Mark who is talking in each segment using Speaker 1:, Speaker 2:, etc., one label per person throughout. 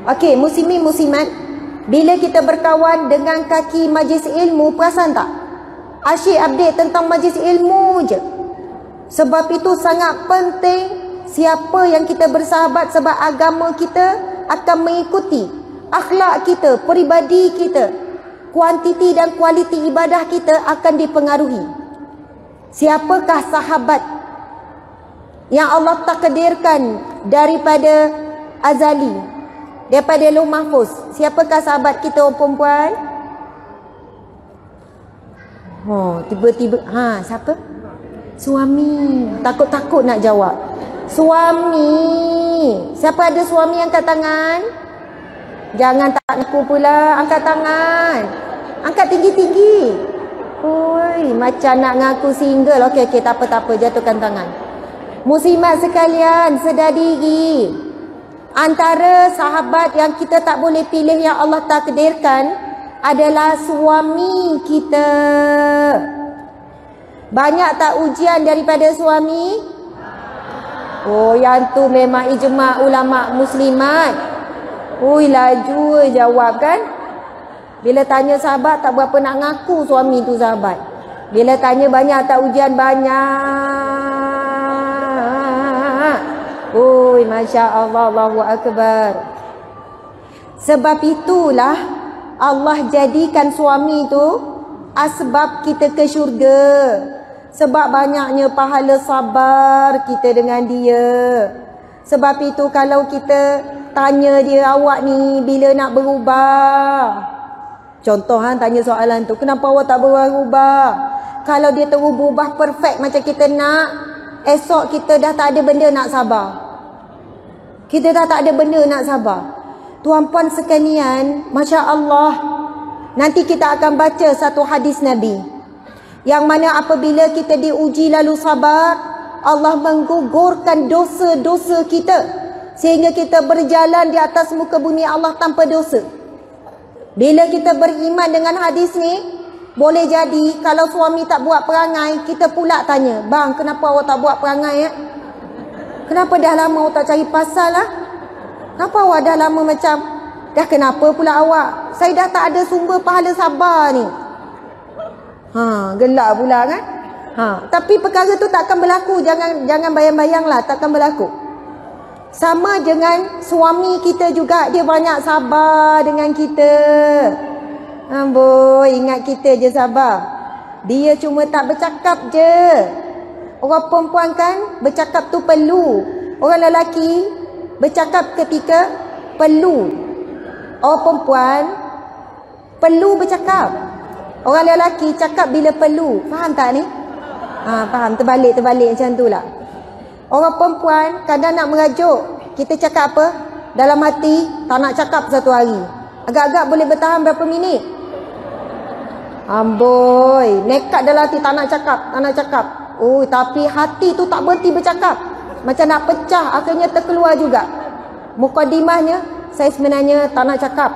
Speaker 1: Okey, muslimin muslimat, bila kita berkawan dengan kaki majlis ilmu, perasan tak? Asyik update tentang majlis ilmu je. Sebab itu sangat penting siapa yang kita bersahabat, sebab agama kita akan mengikuti akhlak kita, peribadi kita. Kuantiti dan kualiti ibadah kita akan dipengaruhi. Siapakah sahabat yang Allah takdirkan daripada azali, daripada Lauh Mahfuz? Siapakah sahabat kita, orang perempuan? Tiba-tiba siapa? Suami. Takut-takut nak jawab. Suami. Siapa ada suami angkat tangan? Jangan tak ngaku pula, angkat tangan. Angkat tinggi-tinggi. Oi, macam nak ngaku single. Okey, tak apa, jatuhkan tangan. Muslimat sekalian, sedar diri. Antara sahabat yang kita tak boleh pilih yang Allah takdirkan adalah suami kita. Banyak tak ujian daripada suami? Oh, yang tu memang ijma' ulama' muslimat. Ui, laju jawab kan. Bila tanya sahabat, tak berapa nak ngaku suami tu sahabat. Bila tanya banyak tak ujian? Banyak. Ui, Masya Allah, Allahu Akbar. Sebab itulah Allah jadikan suami tu asbab kita ke syurga. Sebab banyaknya pahala sabar kita dengan dia. Sebab itu kalau kita tanya dia, awak ni bila nak berubah? Contoh tanya soalan tu, kenapa awak tak berubah? Kalau dia terus berubah perfect macam kita nak, esok kita dah tak ada benda nak sabar. Kita dah tak ada benda nak sabar. Tuan-puan sekalian, Masya Allah, nanti kita akan baca satu hadis Nabi yang mana apabila kita diuji lalu sabar, Allah menggugurkan dosa-dosa kita sehingga kita berjalan di atas muka bumi Allah tanpa dosa. Bila kita beriman dengan hadis ni, boleh jadi kalau suami tak buat perangai, kita pula tanya, bang, kenapa awak tak buat perangai ya? Kenapa dah lama awak tak cari pasal lah? Kenapa awak dah lama macam, dah kenapa pula awak? Saya dah tak ada sumber pahala sabar ni. Gelak pula kan? Tapi perkara tu takkan berlaku. Jangan bayang-bayanglah, takkan berlaku. Sama dengan suami kita juga, dia banyak sabar dengan kita. Amboi, ingat kita je sabar. Dia cuma tak bercakap je. Orang perempuan kan bercakap tu perlu. Orang lelaki bercakap ketika perlu. Orang perempuan perlu bercakap. Orang lelaki cakap bila perlu. Faham tak ni? Faham. Terbalik macam tu lah. Orang perempuan kadang nak merajuk, kita cakap apa? Dalam hati tak nak cakap satu hari. Agak-agak boleh bertahan berapa minit? Amboi, nekat dalam hati tak nak cakap. Oh, tapi hati tu tak berhenti bercakap. Macam nak pecah, akhirnya terkeluar juga. Mukadimahnya, saya sebenarnya tak nak cakap.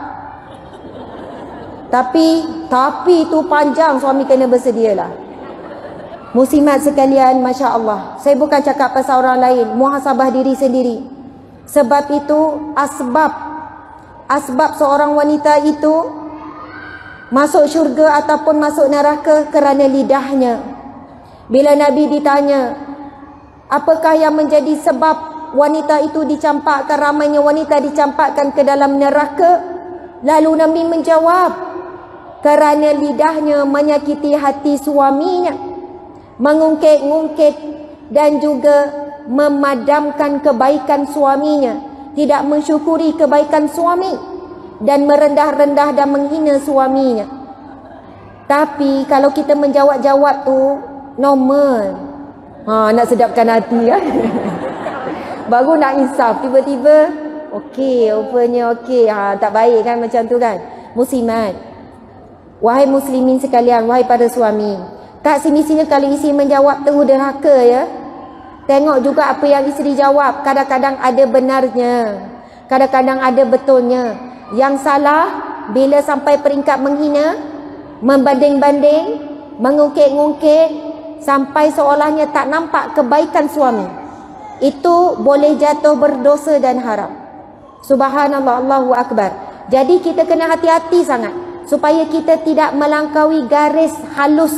Speaker 1: Tapi tu panjang, suami kena bersedialah. Muslimat sekalian, Masya Allah, saya bukan cakap pasal orang lain, muhasabah diri sendiri. Sebab itu asbab seorang wanita itu masuk syurga ataupun masuk neraka kerana lidahnya. Bila Nabi ditanya, apakah yang menjadi sebab wanita itu dicampakkan, ramainya wanita dicampakkan ke dalam neraka? Lalu Nabi menjawab, kerana lidahnya menyakiti hati suaminya, mengungkit-ungkit dan juga memadamkan kebaikan suaminya, tidak mensyukuri kebaikan suami dan merendah-rendah dan menghina suaminya. Tapi kalau kita menjawab-jawab tu normal, nak sedapkan hati kan. Baru nak insaf, tiba-tiba okey, rupanya okey, tak baik kan macam tu kan. Muslimat, wahai muslimin sekalian, wahai para suami, tak semestinya kalau isteri menjawab terus derhaka ya. Tengok juga apa yang isteri jawab. Kadang-kadang ada benarnya, kadang-kadang ada betulnya. Yang salah bila sampai peringkat menghina, membanding-banding, mengungkit-ungkit sampai seolahnya tak nampak kebaikan suami. Itu boleh jatuh berdosa dan haram. Subhanallah, Allahu Akbar. Jadi kita kena hati-hati sangat supaya kita tidak melangkaui garis halus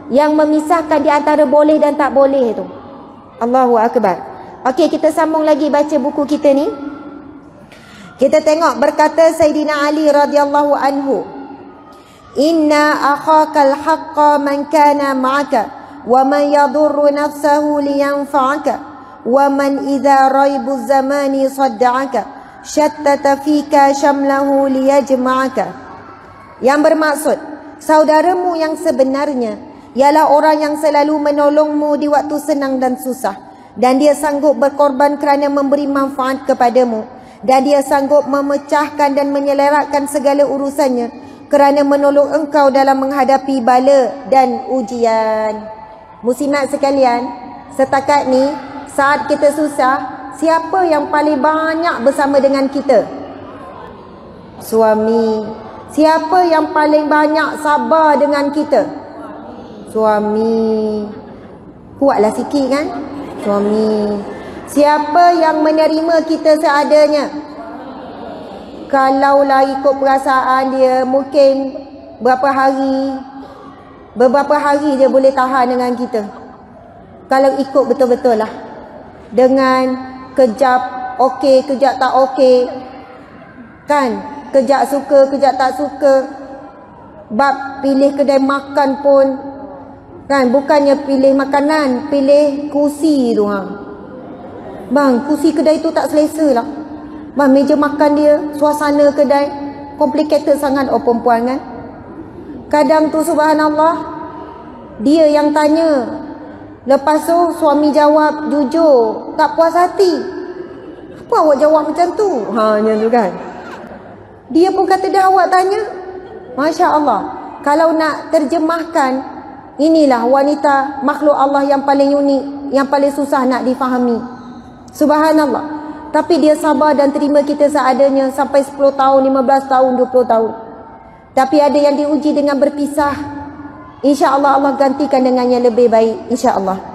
Speaker 1: yang memisahkan di antara boleh dan tak boleh itu. Allahu Akbar. Okey, kita sambung lagi baca buku kita ni. Kita tengok berkata Sayyidina Ali radhiyallahu anhu, "Inna akhakal haqqa man kana ma'aka wa man yadurru nafsahu liyanfa'aka wa man idza raibu zamani sadda'aka syattata fika syamlahu liyajma'aka." Yang bermaksud, saudaramu yang sebenarnya ialah orang yang selalu menolongmu di waktu senang dan susah, dan dia sanggup berkorban kerana memberi manfaat kepadamu, dan dia sanggup memecahkan dan menyelerakkan segala urusannya kerana menolong engkau dalam menghadapi bala dan ujian. Muslimat sekalian, setakat ni saat kita susah, siapa yang paling banyak bersama dengan kita? Suami. Siapa yang paling banyak sabar dengan kita? Suami. Kuatlah sikit kan? Suami. Siapa yang menerima kita seadanya? Kalaulah ikut perasaan dia, mungkin beberapa hari dia boleh tahan dengan kita. Kalau ikut betul-betul lah, dengan kejap okey, kejap tak okey, kan? Kejap suka, kejap tak suka. Bab pilih kedai makan pun, kan, bukannya pilih makanan, pilih kursi tu. Bang, kursi kedai tu tak selesa lah. Bang, meja makan dia, suasana kedai complicated sangat. Oh, perempuan kan. Kadang tu subhanallah, dia yang tanya, lepas tu suami jawab jujur, tak puas hati. Apa awak jawab macam tu? Macam tu kan. Dia pun kata dah awak tanya. Masya Allah. Kalau nak terjemahkan, inilah wanita makhluk Allah yang paling unik, yang paling susah nak difahami. Subhanallah. Tapi dia sabar dan terima kita seadanya sampai 10 tahun, 15 tahun, 20 tahun. Tapi ada yang diuji dengan berpisah. InsyaAllah Allah gantikan dengan yang lebih baik. InsyaAllah.